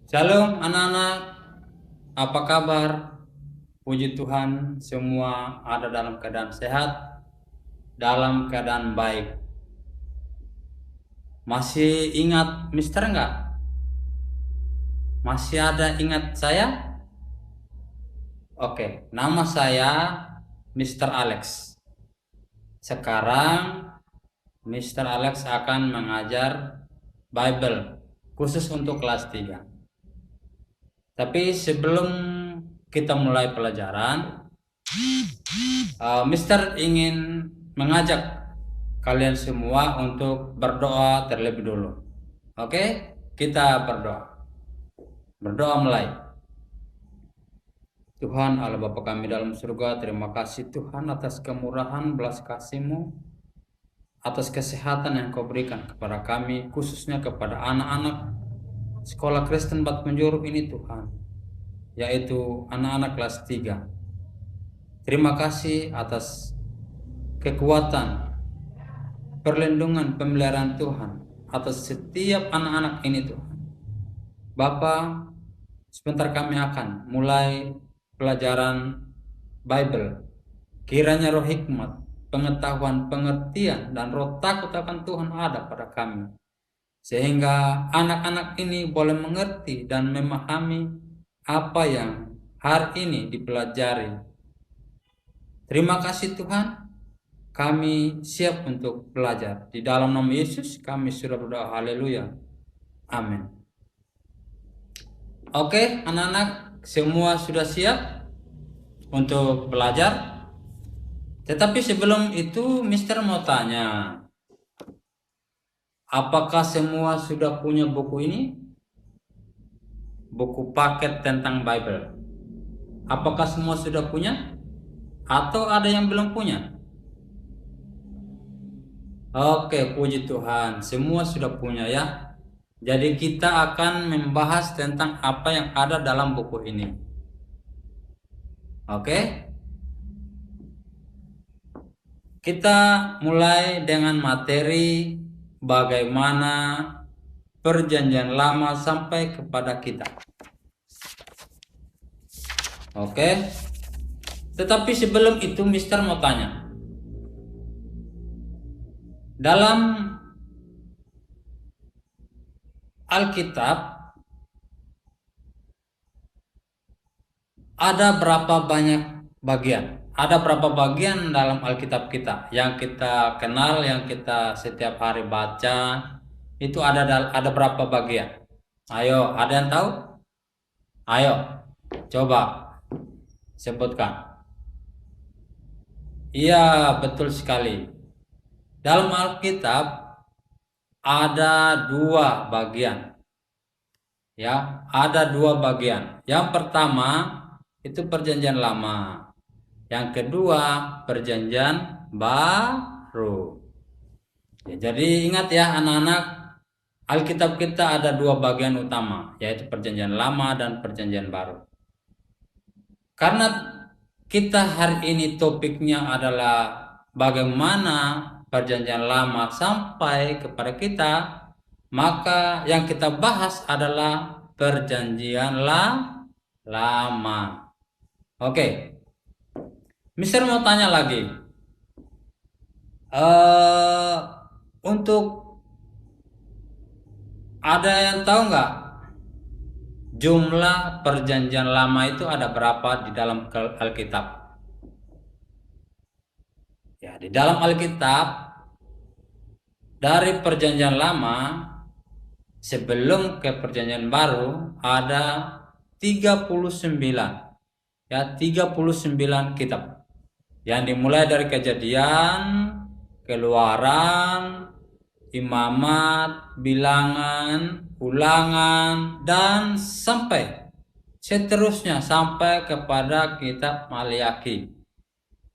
Shalom anak-anak, apa kabar? Puji Tuhan, semua ada dalam keadaan sehat, dalam keadaan baik. Masih ingat Mister enggak? Masih ada ingat saya? Oke, nama saya Mister Alex. Sekarang Mister Alex akan mengajar Bible khusus untuk kelas 3. Tapi sebelum kita mulai pelajaran, Mister ingin mengajak kalian semua untuk berdoa terlebih dulu. Oke, kita berdoa. Berdoa mulai. Tuhan Allah Bapa kami dalam surga, terima kasih Tuhan atas kemurahan belas kasih-Mu, atas kesehatan yang Kau berikan kepada kami, khususnya kepada anak-anak sekolah Kristen Batu Penjuru ini Tuhan, yaitu anak-anak kelas 3. Terima kasih atas kekuatan, perlindungan, pemeliharaan Tuhan atas setiap anak-anak ini Tuhan. Bapa, sebentar kami akan mulai pelajaran Bible. Kiranya roh hikmat, pengetahuan, pengertian, dan roh takut akan Tuhan ada pada kami. Sehingga anak-anak ini boleh mengerti dan memahami apa yang hari ini dipelajari. Terima kasih Tuhan, kami siap untuk belajar. Di dalam nama Yesus kami sudah berdoa, haleluya, amin. Oke anak-anak, semua sudah siap untuk belajar? Tetapi sebelum itu Mister mau tanya, apakah semua sudah punya buku ini? Buku paket tentang Bible. Apakah semua sudah punya? Atau ada yang belum punya? Oke, puji Tuhan, semua sudah punya ya. Jadi kita akan membahas tentang apa yang ada dalam buku ini. Oke? Kita mulai dengan materi bagaimana perjanjian lama sampai kepada kita. Oke? Tetapi sebelum itu Mister mau tanya. Dalam Alkitab ada berapa banyak bagian? Ada berapa bagian dalam Alkitab kita yang kita kenal, yang kita setiap hari baca? Itu ada berapa bagian? Ayo, ada yang tahu? Ayo, coba sebutkan. Iya, betul sekali. Dalam Alkitab ada 2 bagian. Ya, ada 2 bagian. Yang pertama itu perjanjian lama. Yang kedua perjanjian baru. Ya, jadi ingat ya anak-anak, Alkitab kita ada 2 bagian utama, yaitu perjanjian lama dan perjanjian baru. Karena kita hari ini topiknya adalah bagaimana perjanjian lama sampai kepada kita, maka yang kita bahas adalah perjanjian lama. Oke, Mister mau tanya lagi. Untuk ada yang tahu nggak jumlah perjanjian lama itu ada berapa di dalam Alkitab? Ya, di dalam Alkitab dari perjanjian lama sebelum ke perjanjian baru ada 39. Ya, 39 kitab. Yang dimulai dari Kejadian, Keluaran, Imamat, Bilangan, Ulangan, dan sampai seterusnya sampai kepada kitab Maliaki.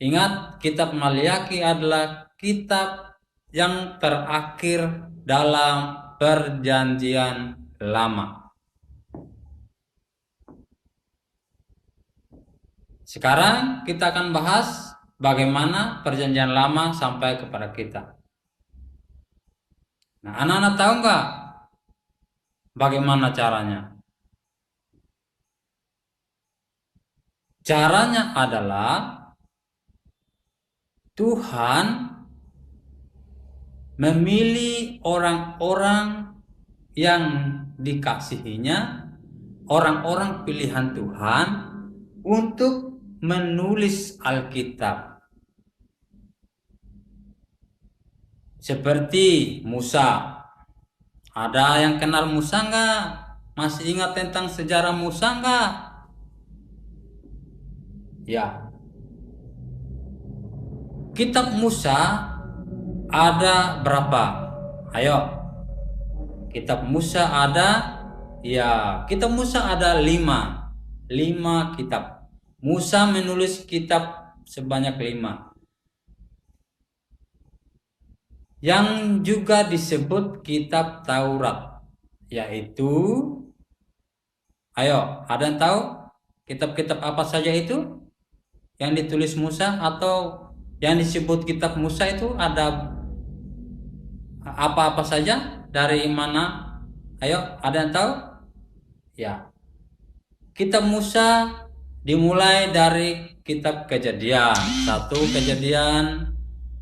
Ingat, kitab Maliaki adalah kitab yang terakhir dalam perjanjian lama. Sekarang kita akan bahas bagaimana perjanjian lama sampai kepada kita. Nah, anak-anak tahu nggak bagaimana caranya? Caranya adalah Tuhan memilih orang-orang yang dikasihinya, orang-orang pilihan Tuhan untuk menulis Alkitab. Seperti Musa. Ada yang kenal Musa nggak? Masih ingat tentang sejarah Musa nggak? Ya. Kitab Musa ada berapa? Ayo. Kitab Musa ada, kitab Musa ada 5 kitab. Musa menulis kitab sebanyak 5. Yang juga disebut kitab Taurat, yaitu, ayo, ada yang tahu kitab-kitab apa saja itu yang ditulis Musa, atau yang disebut kitab Musa itu ada apa-apa saja, dari mana? Ayo, ada yang tahu? Ya, kitab Musa dimulai dari kitab Kejadian 1, Kejadian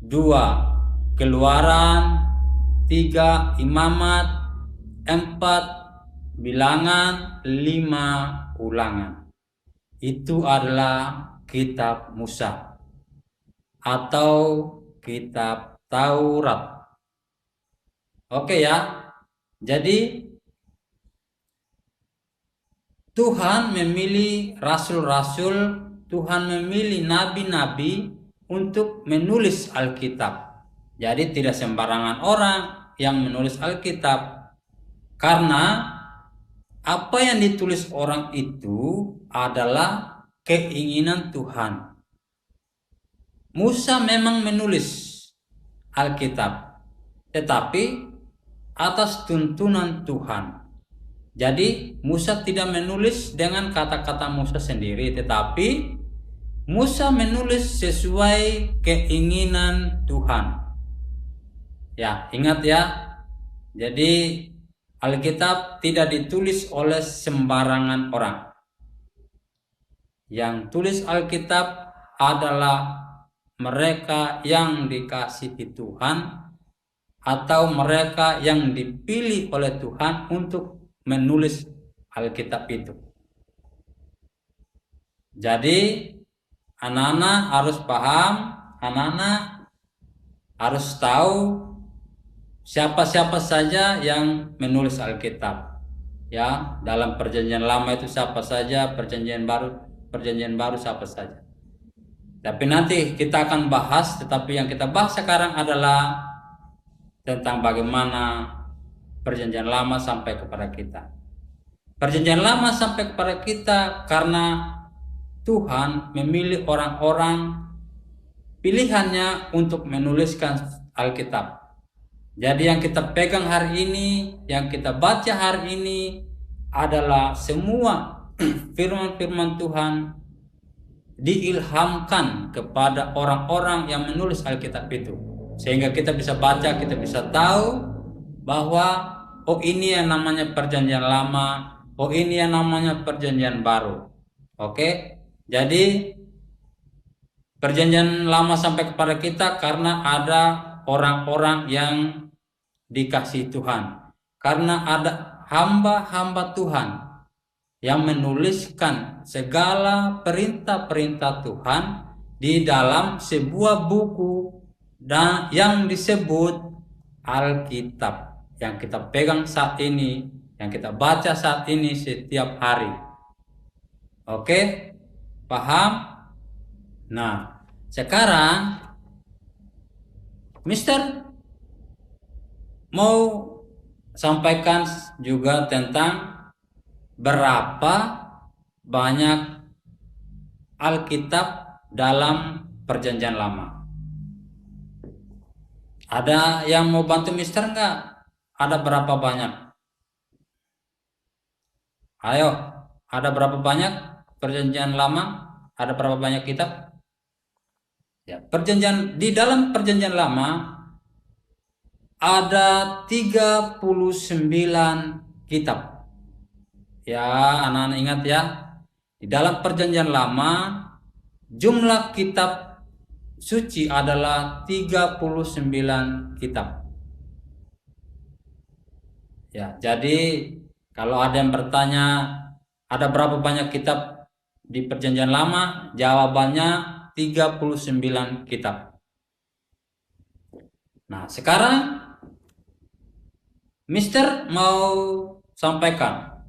2, Keluaran 3, Imamat 4, Bilangan 5, Ulangan. Itu adalah kitab Musa atau kitab Taurat. Oke ya. Jadi Tuhan memilih rasul-rasul, Tuhan memilih nabi-nabi untuk menulis Alkitab. Jadi tidak sembarangan orang yang menulis Alkitab, karena apa yang ditulis orang itu adalah keinginan Tuhan. Musa memang menulis Alkitab, tetapi atas tuntunan Tuhan. Jadi Musa tidak menulis dengan kata-kata Musa sendiri, tetapi Musa menulis sesuai keinginan Tuhan. Ya, ingat ya. Jadi Alkitab tidak ditulis oleh sembarangan orang. Yang tulis Alkitab adalah mereka yang dikasihi Tuhan, atau mereka yang dipilih oleh Tuhan untuk menulis Alkitab itu. Jadi anak-anak harus paham, anak-anak harus tahu siapa-siapa saja yang menulis Alkitab. Ya, dalam Perjanjian Lama itu siapa saja, Perjanjian Baru siapa saja. Tapi nanti kita akan bahas, tetapi yang kita bahas sekarang adalah tentang bagaimana Perjanjian Lama sampai kepada kita. Perjanjian Lama sampai kepada kita karena Tuhan memilih orang-orang pilihannya untuk menuliskan Alkitab. Jadi yang kita pegang hari ini, yang kita baca hari ini adalah semua firman-firman Tuhan diilhamkan kepada orang-orang yang menulis Alkitab itu. Sehingga kita bisa baca, kita bisa tahu bahwa oh ini yang namanya Perjanjian Lama, oh ini yang namanya Perjanjian Baru. Oke? Jadi Perjanjian Lama sampai kepada kita karena ada orang-orang yang dikasih Tuhan, karena ada hamba-hamba Tuhan yang menuliskan segala perintah-perintah Tuhan di dalam sebuah buku dan yang disebut Alkitab, yang kita pegang saat ini, yang kita baca saat ini setiap hari. Oke? Paham? Nah, sekarang Mister mau sampaikan juga tentang berapa banyak Alkitab dalam Perjanjian Lama. Ada yang mau bantu Mister nggak? Ada berapa banyak? Ayo, ada berapa banyak Perjanjian Lama? Ada berapa banyak kitab? Ya, di dalam Perjanjian Lama ada 39 kitab. Ya, anak-anak ingat ya. Di dalam Perjanjian Lama, jumlah kitab suci adalah 39 kitab. Ya, jadi kalau ada yang bertanya ada berapa banyak kitab di Perjanjian Lama, jawabannya 39 kitab. Nah, sekarang Mister mau sampaikan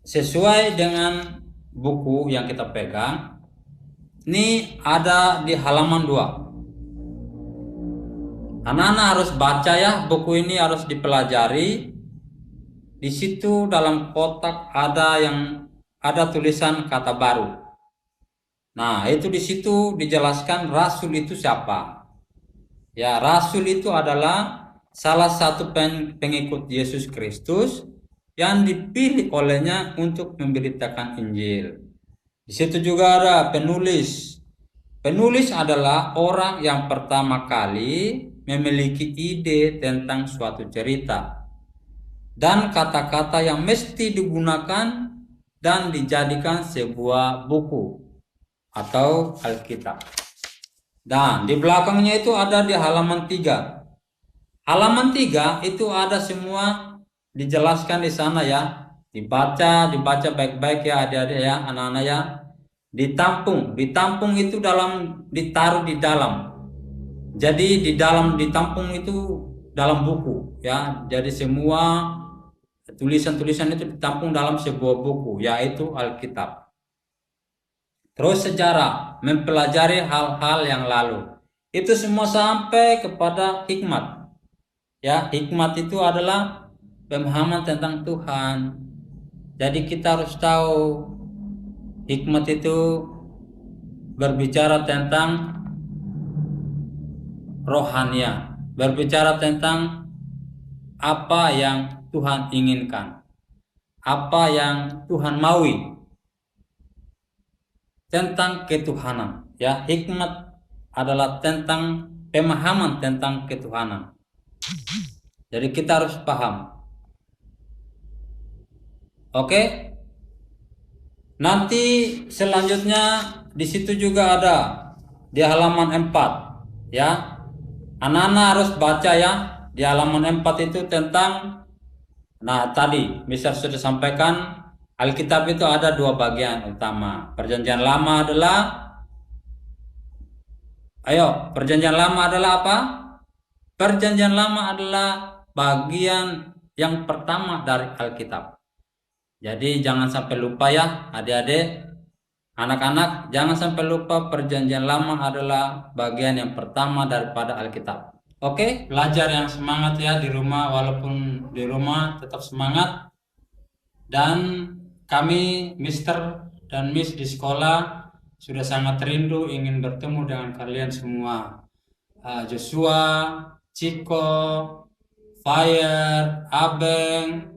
sesuai dengan buku yang kita pegang. Ini ada di halaman 2. Anak-anak harus baca ya, buku ini harus dipelajari. Di situ dalam kotak ada tulisan kata baru. Nah, itu di situ dijelaskan rasul itu siapa. Ya, rasul itu adalah salah satu pengikut Yesus Kristus yang dipilih olehnya untuk memberitakan Injil. Di situ juga ada penulis. Penulis adalah orang yang pertama kali memiliki ide tentang suatu cerita dan kata-kata yang mesti digunakan dan dijadikan sebuah buku atau Alkitab. Dan di belakangnya itu ada di halaman 3. Halaman 3 itu ada semua dijelaskan di sana ya. Dibaca baik-baik ya adik-adik ya, anak-anak ya. Ditampung itu ditaruh di dalam. Jadi ditampung itu dalam buku ya. Jadi semua tulisan-tulisan itu ditampung dalam sebuah buku, yaitu Alkitab. Terus sejarah, mempelajari hal-hal yang lalu. Itu semua sampai kepada hikmat. Ya, hikmat itu adalah pemahaman tentang Tuhan. Jadi kita harus tahu hikmat itu berbicara tentang rohania, berbicara tentang apa yang Tuhan inginkan, apa yang Tuhan maui, tentang ketuhanan. Ya, hikmat adalah tentang pemahaman tentang ketuhanan. Jadi kita harus paham. Oke? Nanti selanjutnya di situ juga ada di halaman 4, ya. Anak-anak harus baca ya di halaman 4 itu tentang. Nah, tadi Mister sudah sampaikan Alkitab itu ada 2 bagian utama. Perjanjian Lama adalah Perjanjian Lama adalah apa? Perjanjian Lama adalah bagian yang pertama dari Alkitab. Jadi jangan sampai lupa ya adik-adik, anak-anak, jangan sampai lupa Perjanjian Lama adalah bagian yang pertama daripada Alkitab. Oke, belajar yang semangat ya di rumah, walaupun di rumah tetap semangat. Dan kami Mister dan Miss di sekolah sudah sangat rindu ingin bertemu dengan kalian semua. Joshua, Chico, Fire, Abeng,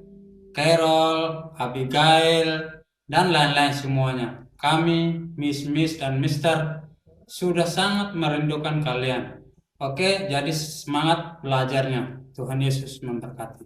Carol, Abigail, dan lain-lain semuanya. Kami, Miss dan Mister sudah sangat merindukan kalian. Oke, jadi semangat belajarnya. Tuhan Yesus memberkati.